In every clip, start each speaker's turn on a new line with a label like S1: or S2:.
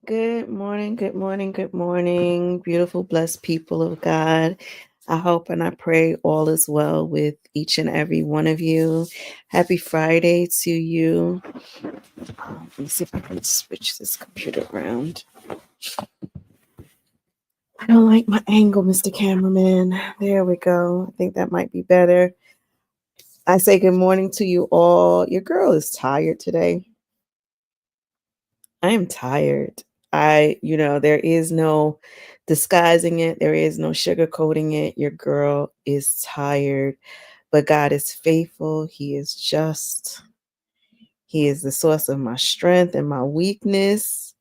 S1: Good morning, good morning, good morning, beautiful, blessed people of God. I hope and I pray all is well with each and every one of you. Happy Friday to you. Let me see if I can switch this computer around. I don't like my angle, Mr. Cameraman. There we go. I think that might be better. I say good morning to you all. Your girl is tired today. I am tired. There is no disguising it. There is no sugarcoating it. Your girl is tired, but God is faithful. He is just. He is the source of my strength and my weakness.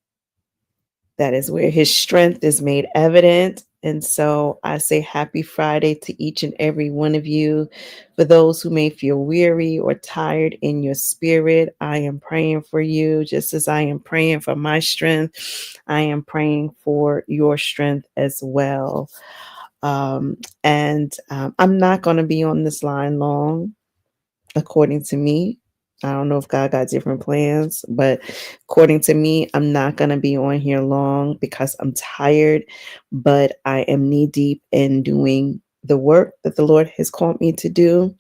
S1: That is where his strength is made evident. And so I say happy Friday to each and every one of you. For those who may feel weary or tired in your spirit, I am praying for you, just as I am praying for my strength. I am praying for your strength as well. And I'm not going to be on this line long, according to me. I don't know if God got different plans, but according to me, I'm not going to be on here long because I'm tired, but I am knee deep in doing the work that the Lord has called me to do.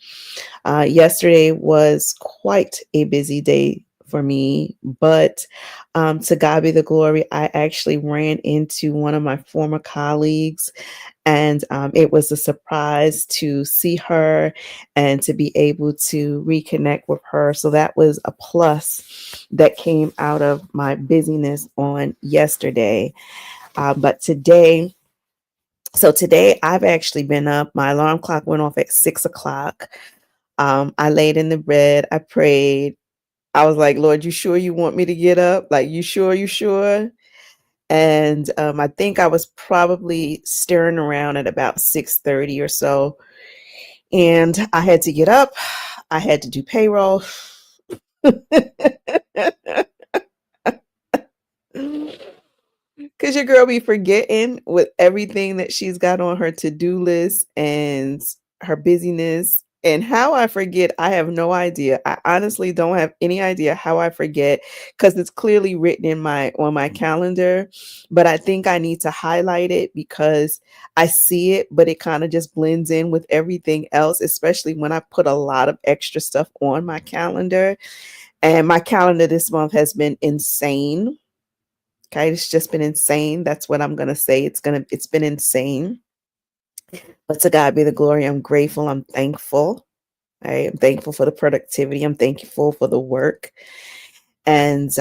S1: Yesterday was quite a busy day for me, but to God be the glory. I actually ran into one of my former colleagues, and it was a surprise to see her and to be able to reconnect with her. So that was a plus that came out of my busyness on yesterday. But today I've actually been up. My alarm clock went off at 6 o'clock. I laid in the bed. I prayed. I was like, Lord, you sure you want me to get up? Like, you sure? You sure? And I think I was probably staring around at about 6:30 or so. And I had to get up. I had to do payroll. Because your girl be forgetting with everything that she's got on her to-do list and her busyness. And how I forget, I have no idea. I honestly don't have any idea how I forget because it's clearly written in my on my calendar. But I think I need to highlight it because I see it, but it kind of just blends in with everything else, especially when I put a lot of extra stuff on my calendar. And my calendar this month has been insane. Okay, it's just been insane. That's what I'm gonna say. It's been insane. But to God be the glory. I'm grateful. I'm thankful. I am thankful for the productivity. I'm thankful for the work. And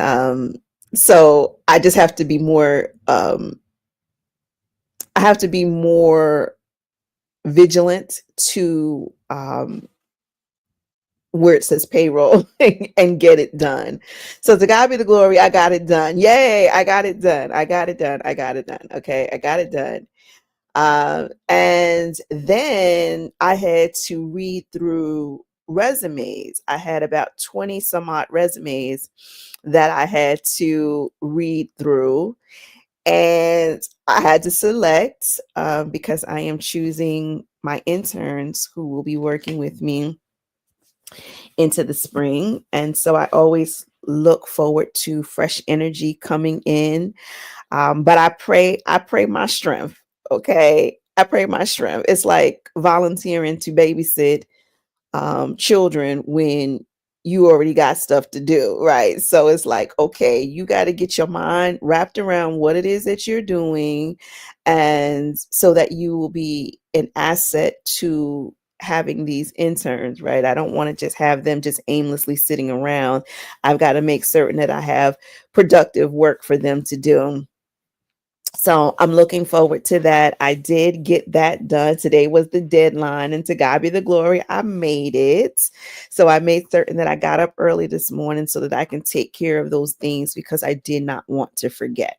S1: so I just have to be more I have to be more vigilant to where it says payroll and get it done. So to God be the glory, I got it done. Yay, I got it done. I got it done. I got it done. Okay, I got it done. And then I had to read through resumes. I had about 20 some odd resumes that I had to read through. And I had to select because I am choosing my interns who will be working with me into the spring. And so I always look forward to fresh energy coming in. But I pray my strength. Okay. I pray my strength. It's like volunteering to babysit children when you already got stuff to do, right? So it's like, okay, you got to get your mind wrapped around what it is that you're doing, and so that you will be an asset to having these interns, right? I don't want to just have them just aimlessly sitting around. I've got to make certain that I have productive work for them to do. So I'm looking forward to that. I did get that done. Today was the deadline, and to God be the glory, I made it. So I made certain that I got up early this morning so that I can take care of those things because I did not want to forget.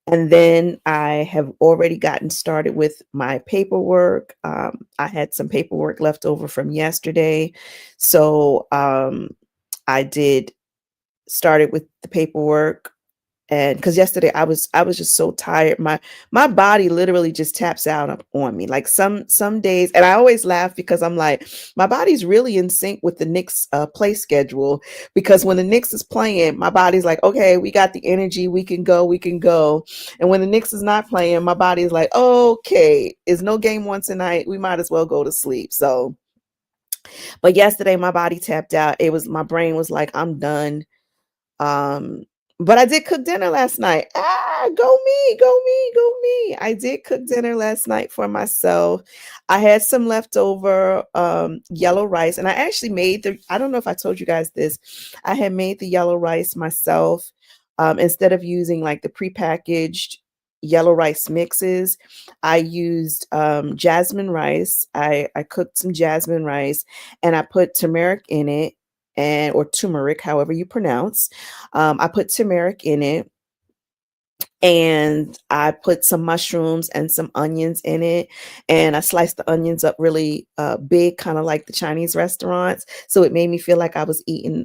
S1: And then I have already gotten started with my paperwork. I had some paperwork left over from yesterday. So I did started with the paperwork, And because yesterday I was just so tired. My body literally just taps out on me. Like some days, and I always laugh because I'm like, my body's really in sync with the Knicks play schedule. Because when the Knicks is playing, my body's like, okay, we got the energy, we can go, we can go. And when the Knicks is not playing, my body's like, okay, it's no game one tonight. We might as well go to sleep. So, but yesterday my body tapped out. It was my brain was like, I'm done. um, but I did cook dinner last night. Go me, go me, go me. I did cook dinner last night for myself. I had some leftover yellow rice, and I actually made I don't know if I told you guys this. I had made the yellow rice myself. Instead of using like the prepackaged yellow rice mixes, I used jasmine rice. I cooked some jasmine rice and I put turmeric in it, and or turmeric, however you pronounce. I put turmeric in it, and I put some mushrooms and some onions in it, and I sliced the onions up really big, kind of like the Chinese restaurants. So it made me feel like I was eating,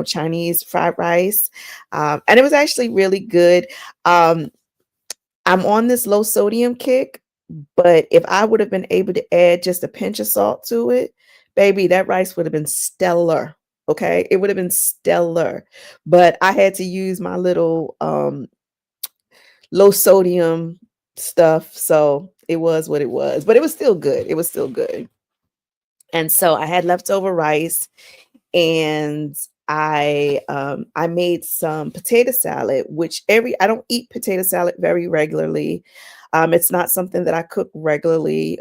S1: Chinese fried rice, and it was actually really good. Um, I'm on this low sodium kick, but if I would have been able to add just a pinch of salt to it, baby, that rice would have been stellar. Okay, it would have been stellar. But I had to use my little low sodium stuff, so it was what it was. But it was still good. It was still good. And so I had leftover rice, and I made some potato salad, which I don't eat potato salad very regularly. It's not something that I cook regularly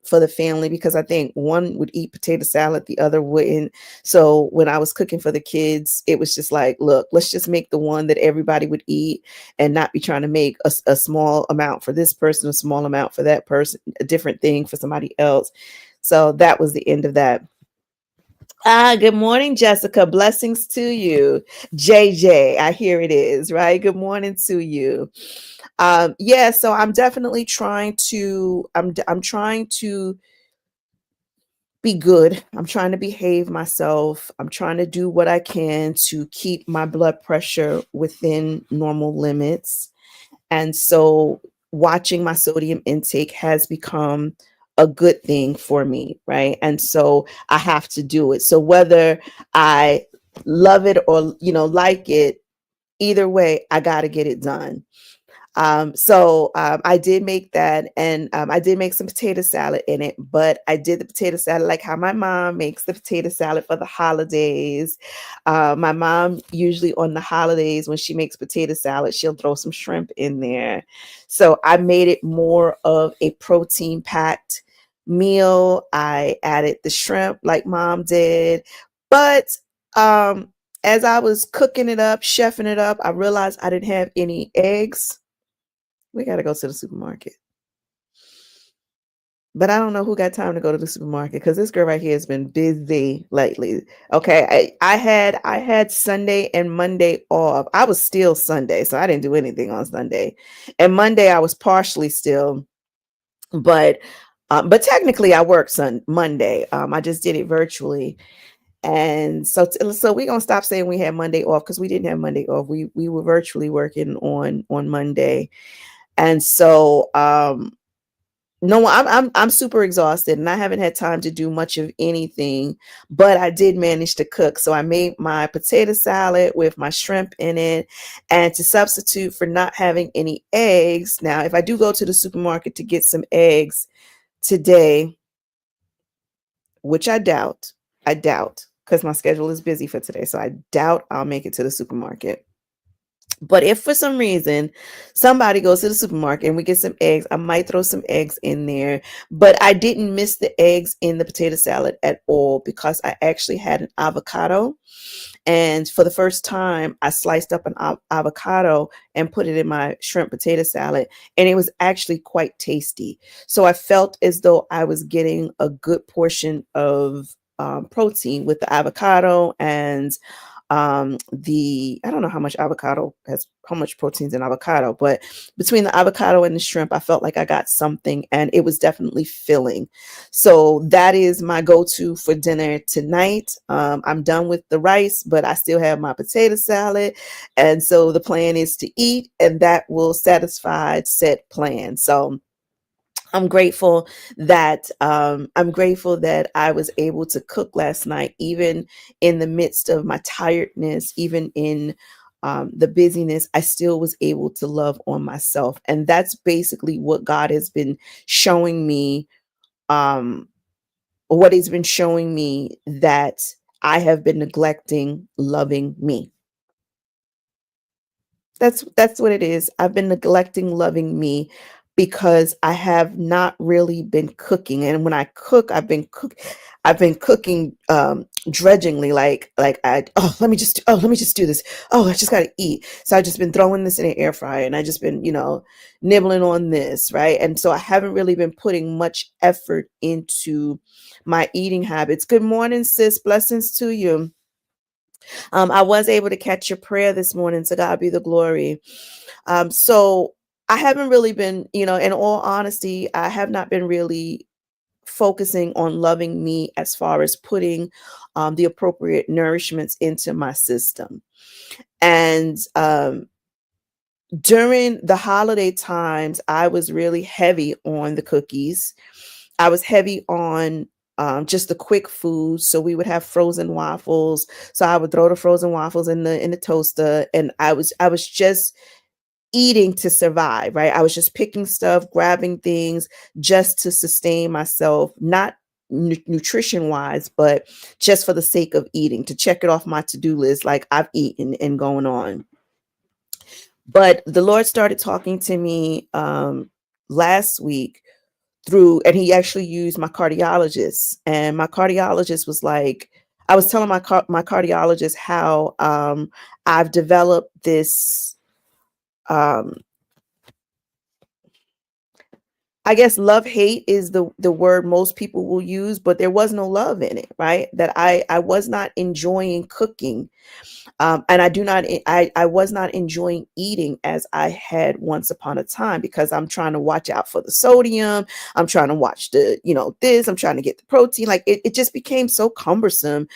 S1: for the family, because I think one would eat potato salad, the other wouldn't. So when I was cooking for the kids, it was just like, look, let's just make the one that everybody would eat, and not be trying to make a small amount for this person, a small amount for that person, a different thing for somebody else. So that was the end of that. Good morning, Jessica. Blessings to you. JJ, I hear it is, right? Good morning to you. Yeah, so I'm definitely I'm trying to be good. I'm trying to behave myself. I'm trying to do what I can to keep my blood pressure within normal limits. And so watching my sodium intake has become a good thing for me, right? And so I have to do it. So whether I love it or, like it, either way, I got to get it done. So I did make that, and I did make some potato salad in it, but I did the potato salad like how my mom makes the potato salad for the holidays. My mom usually on the holidays, when she makes potato salad, she'll throw some shrimp in there. So I made it more of a protein packed meal. I added the shrimp like mom did, but um, as I was cooking it up, chefing it up, I realized I didn't have any eggs. We gotta go to the supermarket. But I don't know who got time to go to the supermarket, because this girl right here has been busy lately. Okay, I had Sunday and Monday off. I was still Sunday, so I didn't do anything on Sunday. And Monday I was partially still, but technically I worked Monday. I just did it virtually. And so we're gonna stop saying we had Monday off, because we didn't have Monday off. We were virtually working on Monday. And so no, I'm super exhausted, and I haven't had time to do much of anything, but I did manage to cook. So I made my potato salad with my shrimp in it, and to substitute for not having any eggs. Now, if I do go to the supermarket to get some eggs today, which I doubt, because my schedule is busy for today, so I doubt I'll make it to the supermarket. But if for some reason somebody goes to the supermarket and we get some eggs, I might throw some eggs in there. But I didn't miss the eggs in the potato salad at all, because I actually had an avocado. And for the first time, I sliced up an avocado and put it in my shrimp potato salad. And it was actually quite tasty. So I felt as though I was getting a good portion of protein with the avocado, and the I don't know how much avocado has how much proteins in avocado, but between the avocado and the shrimp, I felt like I got something, and it was definitely filling. So that is my go-to for dinner tonight. I'm done with the rice, but I still have my potato salad, and so the plan is to eat, and that will satisfy said plan. So I'm grateful that I was able to cook last night, even in the midst of my tiredness, even in the busyness. I still was able to love on myself, and that's basically what God has been showing me. Um, what He's been showing me that I have been neglecting loving me. That's what it is. I've been neglecting loving me because I have not really been cooking. And when I cook, I've been cooking drudgingly, like I let me just do this. Oh, I just gotta eat. So I've just been throwing this in the air fryer, and I just been, nibbling on this, right? And so I haven't really been putting much effort into my eating habits. Good morning, sis. Blessings to you. I was able to catch your prayer this morning. To God be the glory. So I haven't really been, in all honesty, I have not been really focusing on loving me as far as putting the appropriate nourishments into my system. And during the holiday times, I was really heavy on the cookies. I was heavy on just the quick foods. So we would have frozen waffles. So I would throw the frozen waffles in the toaster, and I was just eating to survive, right? I was just picking stuff, grabbing things just to sustain myself, not nutrition wise, but just for the sake of eating, to check it off my to-do list, like I've eaten and going on. But the Lord started talking to me last week and he actually used my cardiologist, and my cardiologist was like, I was telling my cardiologist how I've developed this um I guess love hate is the word most people will use, but there was no love in it, right? That I was not enjoying cooking, and I was not enjoying eating as I had once upon a time, because I'm trying to watch out for the sodium. I'm trying to watch this. I'm trying to get the protein. Like it just became so cumbersome,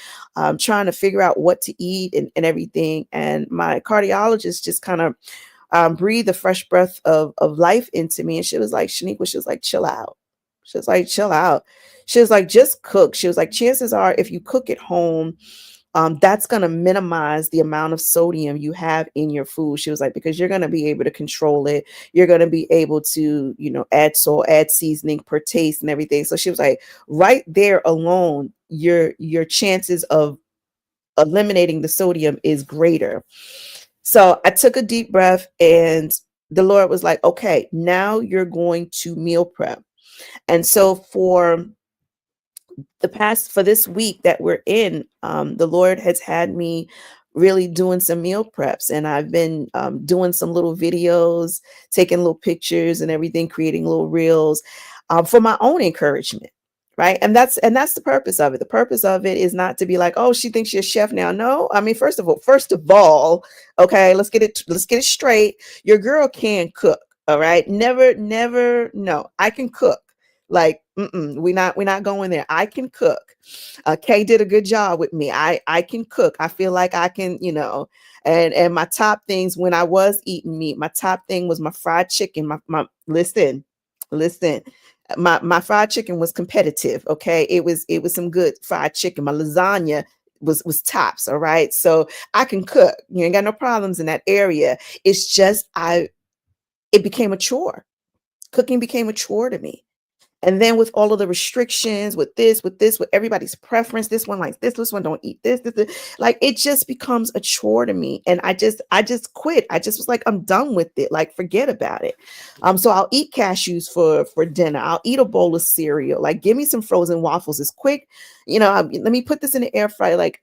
S1: trying to figure out what to eat and everything. And my cardiologist just kind of breathed a fresh breath of life into me. And she was like, Shaniqua, she was like, chill out. She was like, chill out. She was like, just cook. She was like, chances are, if you cook at home, that's going to minimize the amount of sodium you have in your food. She was like, because you're going to be able to control it. You're going to be able to, add salt, add seasoning per taste and everything. So she was like, right there alone, your chances of eliminating the sodium is greater. So I took a deep breath, and the Lord was like, okay, now you're going to meal prep. And so for this week that we're in, the Lord has had me really doing some meal preps, and I've been doing some little videos, taking little pictures and everything, creating little reels for my own encouragement. Right. And that's the purpose of it. The purpose of it is not to be like, oh, she thinks she's a chef now. No, I mean, first of all, okay, let's get it straight. Your girl can cook. All right. Never, no, I can cook. Like, we're not going there. I can cook. Kay did a good job with me. I can cook. I feel like I can, and my top things when I was eating meat, my top thing was my fried chicken. My listen. My fried chicken was competitive. Okay. It was some good fried chicken. My lasagna was tops. All right. So I can cook. You ain't got no problems in that area. It's just it became a chore. Cooking became a chore to me. And then with all of the restrictions, with everybody's preference, this one likes this one don't eat this, like it just becomes a chore to me. And I just quit. I just was like, I'm done with it. Like, forget about it. So I'll eat cashews for dinner. I'll eat a bowl of cereal. Like, give me some frozen waffles. It's quick. Let me put this in the air fryer. Like,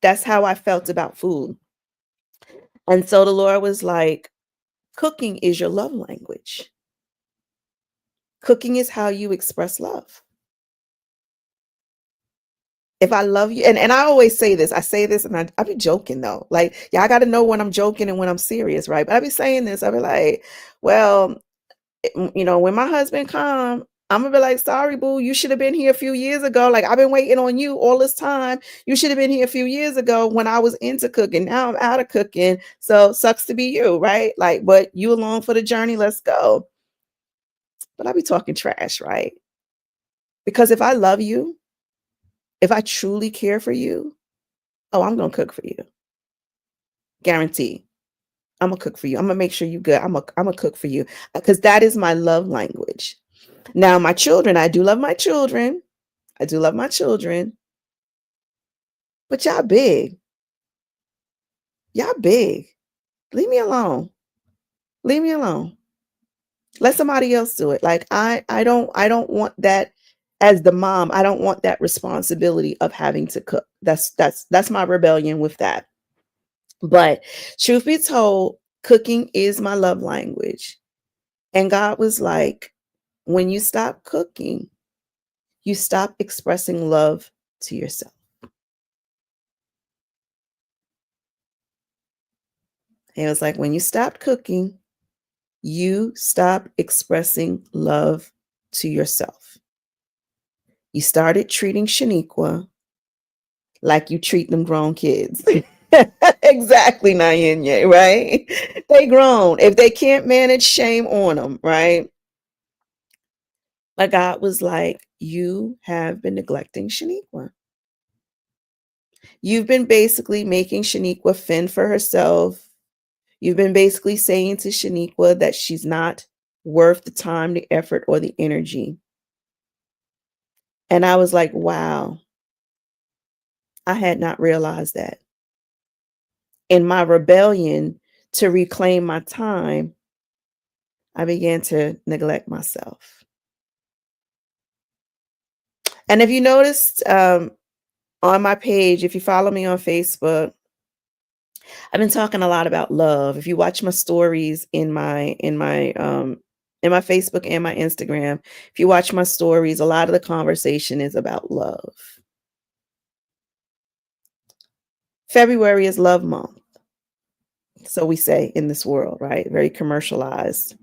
S1: that's how I felt about food. And so the Lord was like, cooking is your love language. Cooking is how you express love. If I love you, and I always say this, I say this and I be joking though. Like, yeah, I got to know when I'm joking and when I'm serious, right? But I be saying this, I be like, well, when my husband come, I'm gonna be like, sorry, boo, you should have been here a few years ago. Like, I've been waiting on you all this time. You should have been here a few years ago when I was into cooking. Now I'm out of cooking. So sucks to be you, right? Like, but you along for the journey, let's go. But I be talking trash, right? Because if I love you, if I truly care for you, oh, I'm gonna cook for you. Guarantee. I'm gonna cook for you. I'm gonna make sure you good. I'm gonna cook for you because that is my love language. Now, my children, I do love my children. I do love my children, but y'all big. Y'all big. Leave me alone. Leave me alone. Let somebody else do it. Like I don't want that as the mom. I don't want that responsibility of having to cook. That's my rebellion with that. But truth be told, cooking is my love language. And God was like, when you stop cooking, you stop expressing love to yourself. And it was like, when you stopped cooking, you stop expressing love to yourself. You started treating Shaniqua like you treat them grown kids. Exactly, Nayenya, right? They grown. If they can't manage, shame on them, right? But God was like, you have been neglecting Shaniqua. You've been basically making Shaniqua fend for herself. You've been basically saying to Shaniqua that she's not worth the time, the effort, or the energy. And I was like, wow, I had not realized that. In my rebellion to reclaim my time, I began to neglect myself. And if you noticed on my page, if you follow me on Facebook, I've been talking a lot about love. If you watch my stories in my Facebook and my Instagram, if you watch my stories, a lot of the conversation is about love. February is love month. So we say in this world, right? Very commercialized.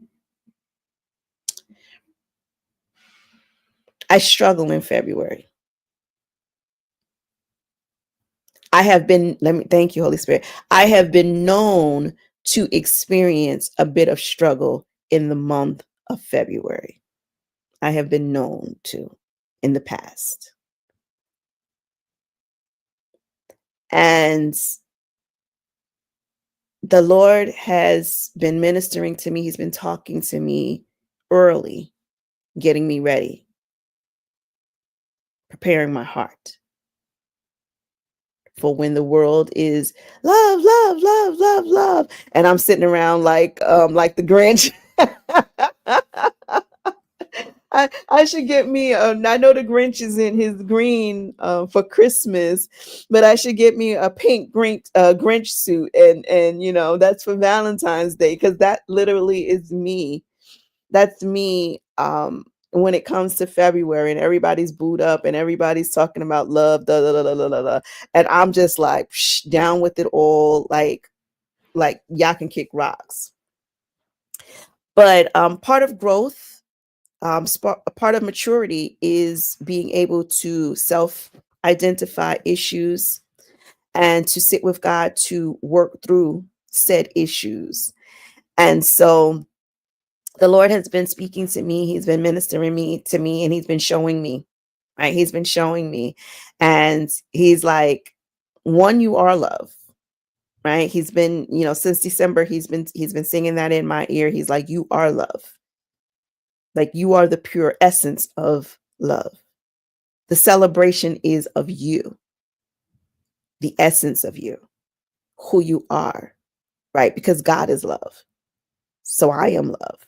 S1: I struggle in February. Let me thank you, Holy Spirit. I have been known to experience a bit of struggle in the month of February. I have been known to in the past. And the Lord has been ministering to me. He's been talking to me early, getting me ready, preparing my heart for when the world is love, love, love, love, love. And I'm sitting around like the Grinch. I should get me I know the Grinch is in his green for Christmas, but I should get me a pink Grinch suit and that's for Valentine's Day because that literally is me. That's me when it comes to February and everybody's booed up and everybody's talking about love, da, da, da, da, da, da, da. And I'm just like down with it all, like y'all can kick rocks. But part of growth, part of maturity is being able to self-identify issues and to sit with God to work through said issues. And so the Lord has been speaking to me. He's been ministering to me, and he's been showing me, right? He's been showing me. And he's like, one, you are love, right? He's been, since December, he's been singing that in my ear. He's like, you are love. Like you are the pure essence of love. The celebration is of you, the essence of you, who you are, right? Because God is love. So I am love.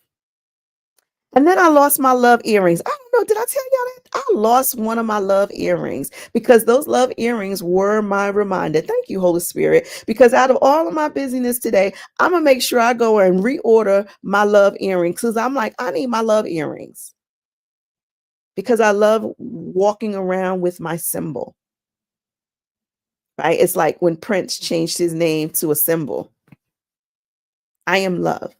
S1: And then I lost my love earrings. I don't know. Did I tell y'all that? I lost one of my love earrings because those love earrings were my reminder. Thank you, Holy Spirit. Because out of all of my busyness today, I'm going to make sure I go and reorder my love earrings because I'm like, I need my love earrings because I love walking around with my symbol. right? It's like when Prince changed his name to a symbol. I am love.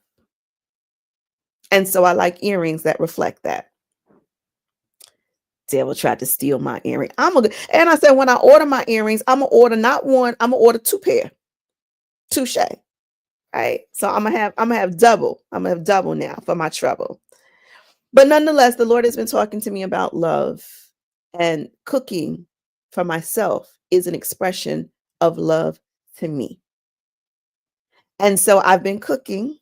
S1: And so I like earrings that reflect that. Devil tried to steal my earring. And I said, when I order my earrings, I'm gonna order not one, I'm gonna order two pair, touche. Right. So I'm gonna have double. I'm gonna have double now for my trouble. But nonetheless, the Lord has been talking to me about love, and cooking for myself is an expression of love to me. And so I've been cooking,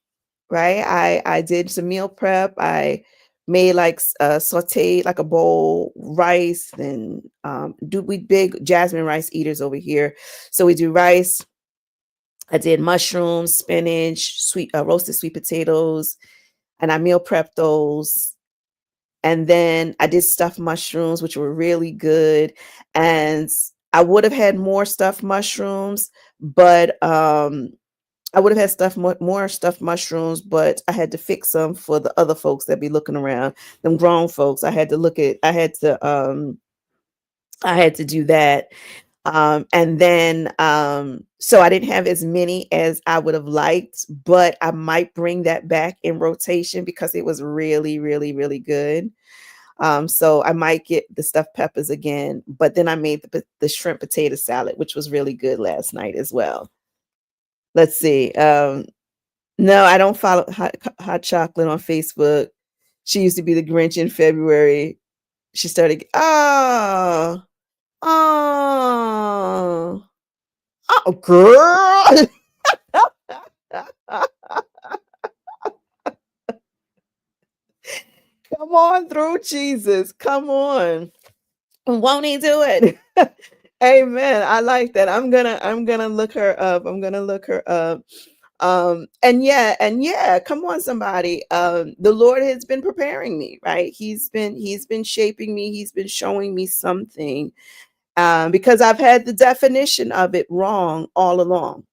S1: right? I did some meal prep. I made like sauteed like a bowl rice, and do we big jasmine rice eaters over here. So we do rice. I did mushrooms, spinach, sweet roasted sweet potatoes, and I meal prepped those. And then I did stuffed mushrooms, which were really good. And I would have had more stuffed mushrooms, but I would have had more stuffed mushrooms, but I had to fix them for the other folks that be looking around. Them grown folks. I had to do that. And then so I didn't have as many as I would have liked, but I might bring that back in rotation because it was really, really, really good. So I might get the stuffed peppers again, but then I made the shrimp potato salad, which was really good last night as well. Let's see. No, I don't follow hot chocolate on Facebook. She used to be the Grinch in February. She started, oh, oh, oh, girl. Come on through, Jesus. Come on. Won't he do it? Amen. I like that. I'm gonna look her up. I'm gonna look her up. And yeah, come on, somebody. The Lord has been preparing me, right? He's been shaping me, he's been showing me something. Because I've had the definition of it wrong all along.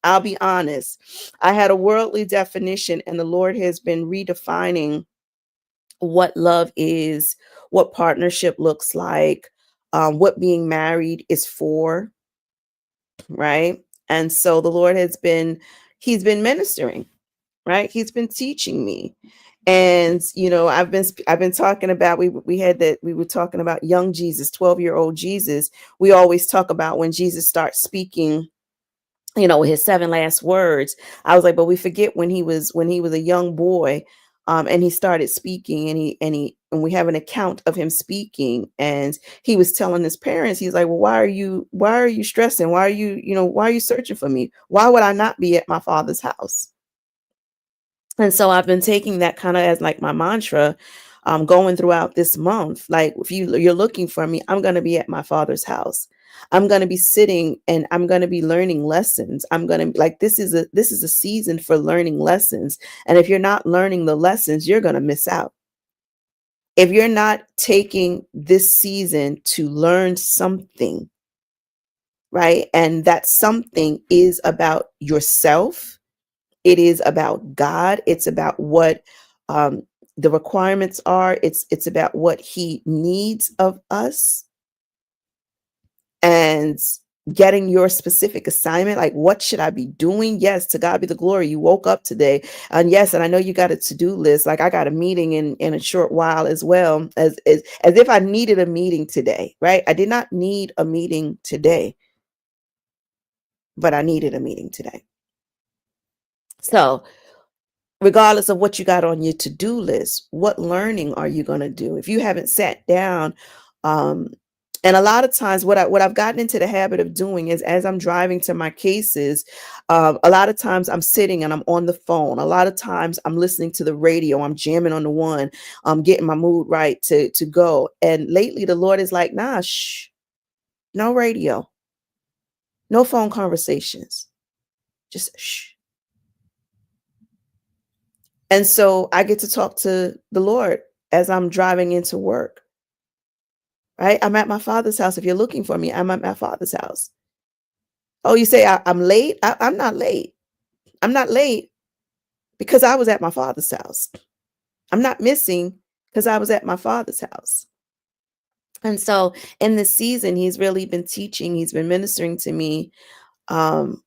S1: I'll be honest. I had a worldly definition, and the Lord has been redefining what love is, what partnership looks like, what being married is for, right? And so the Lord he's been ministering, right? He's been teaching me. And I've been talking about, we were talking about young Jesus, 12-year-old Jesus. We always talk about when Jesus starts speaking, his seven last words. I was like, but we forget when he was a young boy, and he started speaking, and we have an account of him speaking, and he was telling his parents, he's like, well, why are you stressing? Why are you searching for me? Why would I not be at my father's house? And so I've been taking that kind of as like my mantra, going throughout this month. Like, if you're looking for me, I'm going to be at my father's house. I'm going to be sitting, and I'm going to be learning lessons. I'm going to, like, this is a season for learning lessons. And if you're not learning the lessons, you're going to miss out. If you're not taking this season to learn something, right? And that something is about yourself. It is about God. It's about what um, the requirements are. It's about what He needs of us, and getting your specific assignment. Like, what should I be doing? Yes, to God be the glory. You woke up today, and yes, and I know you got a to-do list. Like, I got a meeting in a short while as well, as if I needed a meeting today. Right? I did not need a meeting today, but I needed a meeting today. So, regardless of what you got on your to-do list, what learning are you going to do if you haven't sat down? um and a lot of times, what I've gotten into the habit of doing is, as I'm driving to my cases, a lot of times I'm sitting and I'm on the phone. A lot of times I'm listening to the radio. I'm jamming on the one. I'm getting my mood right to go. And lately the Lord is like, nah, shh, no radio, no phone conversations, just shh. And so I get to talk to the Lord as I'm driving into work, right? I'm at my father's house. If you're looking for me, I'm at my father's house. Oh, you say I'm late? I'm not late. I'm not late because I was at my father's house. I'm not missing because I was at my father's house. And so in this season, he's really been teaching, he's been ministering to me um,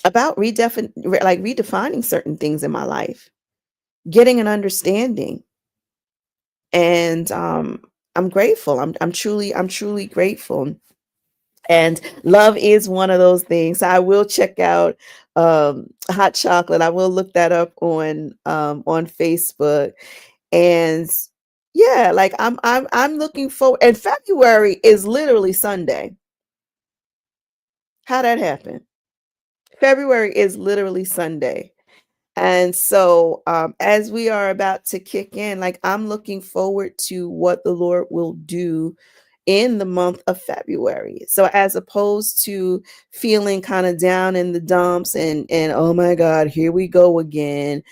S1: about redefining certain things in my life, getting an understanding. And I'm grateful. I'm truly grateful. And love is one of those things. I will check out hot chocolate. I will look that up on Facebook. And yeah, like I'm looking forward. And February is literally Sunday. How that happened? February is literally Sunday. And so, as we are about to kick in, like I'm looking forward to what the Lord will do in the month of February. So, as opposed to feeling kind of down in the dumps and oh my God, here we go again.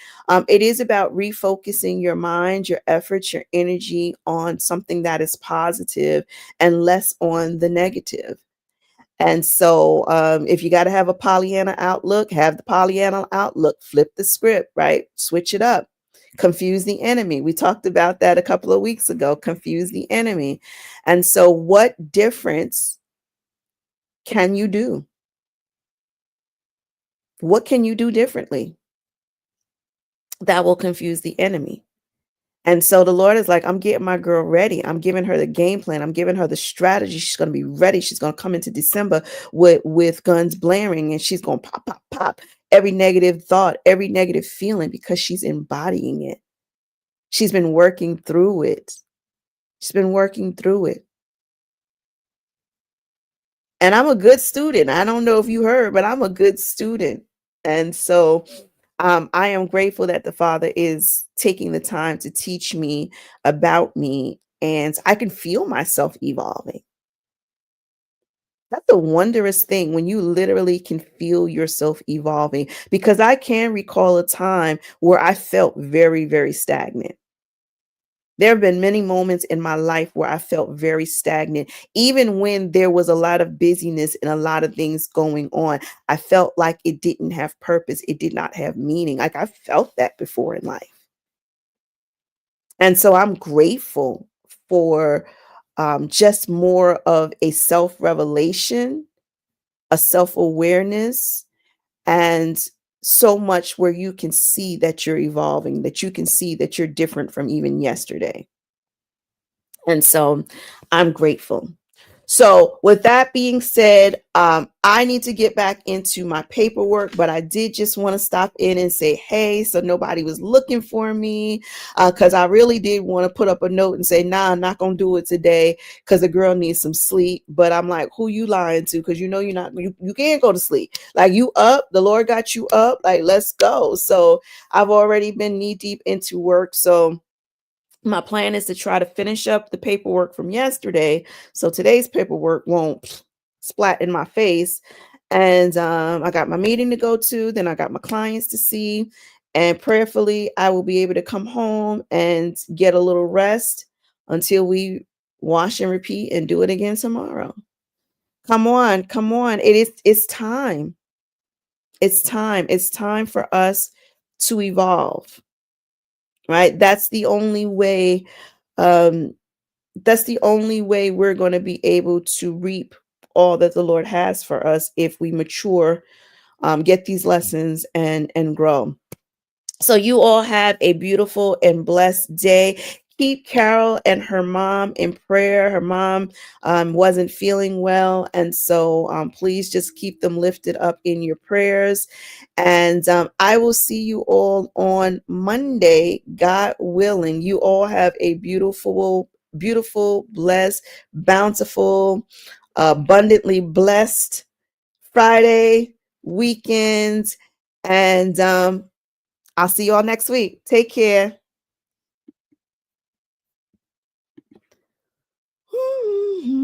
S1: It is about refocusing your mind, your efforts, your energy on something that is positive and less on the negative. And so, if you got to have a Pollyanna outlook, have the Pollyanna outlook, flip the script, right? Switch it up, confuse the enemy. We talked about that a couple of weeks ago, confuse the enemy. And so, what difference can you do? What can you do differently that will confuse the enemy? And so the Lord is like, I'm getting my girl ready. I'm giving her the game plan. I'm giving her the strategy. She's going to be ready. She's going to come into December with guns blaring, and she's going to pop, pop, pop every negative thought, every negative feeling, because she's embodying it. She's been working through it. She's been working through it. And I'm a good student. I don't know if you heard, but I'm a good student. And so I am grateful that the Father is taking the time to teach me about me, and I can feel myself evolving. That's a wondrous thing when you literally can feel yourself evolving, because I can recall a time where I felt very, very stagnant. There have been many moments in my life where I felt very stagnant. Even when there was a lot of busyness and a lot of things going on, I felt like it didn't have purpose. It did not have meaning. Like I felt that before in life. And so I'm grateful for just more of a self revelation, a self awareness, and so much where you can see that you're evolving, that you can see that you're different from even yesterday. And so I'm grateful. So, with that being said, I need to get back into my paperwork, but I did just want to stop in and say, hey, so nobody was looking for me, because I really did want to put up a note and say, nah, I'm not going to do it today because the girl needs some sleep. But I'm like, who you lying to? Because you're not, you can't go to sleep. Like you up, the Lord got you up, like let's go. So, I've already been knee deep into work. So, my plan is to try to finish up the paperwork from yesterday so today's paperwork won't splat in my face. And I got my meeting to go to, then I got my clients to see, and prayerfully I will be able to come home and get a little rest until we wash and repeat and do it again tomorrow. Come on, come on. It's time. It's time for us to evolve, right? Um that's the only way we're going to be able to reap all that the Lord has for us, if we mature, get these lessons, and grow. So you all have a beautiful and blessed day. Keep Carol and her mom in prayer. Her mom wasn't feeling well, and so please just keep them lifted up in your prayers. And I will see you all on Monday, God willing. You all have a beautiful, beautiful, blessed, bountiful, abundantly blessed Friday weekend. And I'll see you all next week. Take care.